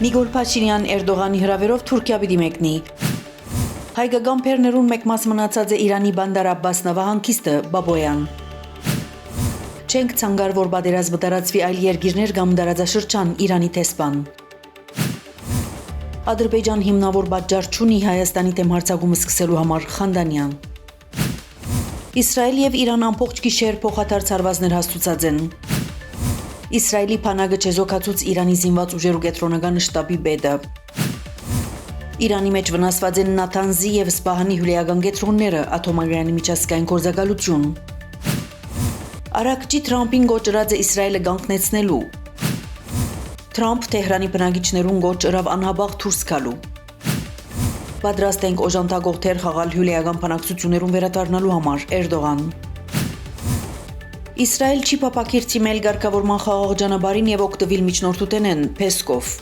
Նիկոլ Փաշինյան Էրդողանի հրավերով Թուրքիա պիտի մեկնի։ Հայկական բեռներուն մեկ մաս մնացած է Իրանի Բանդար Աբբաս նավահանգիստը Բաբոյան։ Չենք ցանկար, որ պատերազմը տարածվի այլ երկիրներ կամ տարածաշրջան Իրանի տեսփան։ Ադրբեջան հիմնավոր պատճառ չունի Հայաստանի դեմ հարձակումը սկսելու համար Խանդանյան։ Իսրայել եւ Իրան ամբողջ գիշեր փոխադարձ հարվածներ հաստուցած են։ Իսրայելի բանակը չեզոքացուց Իրանի զինված ուժերու կենտրոնական շտաբի պետը։ Իրանի մեջ վնասված են Նաթանզի եւ Սպահանի հյուրեական կենտրոնները, աթոմագրանի միջազգային գործակալություն։ Արաքչի Թրամփին գոչրած է Իսրայելը կանգնեցնելու։ Թրամփ Թեհրանի բնակիչներուն գոչ ըրավ անհաբաղ դուրս գալու։ Պատրաստ ենք օժանդակող թեր խաղալ հյուրեական բանակցություններուն վերադառնալու համար Էրդողան։ Իսրայել չի պապակիր թիմել ղեկավարման խաղաղ ճանապարհին եւ օգտվել միջնորդութենեն Պեսկով։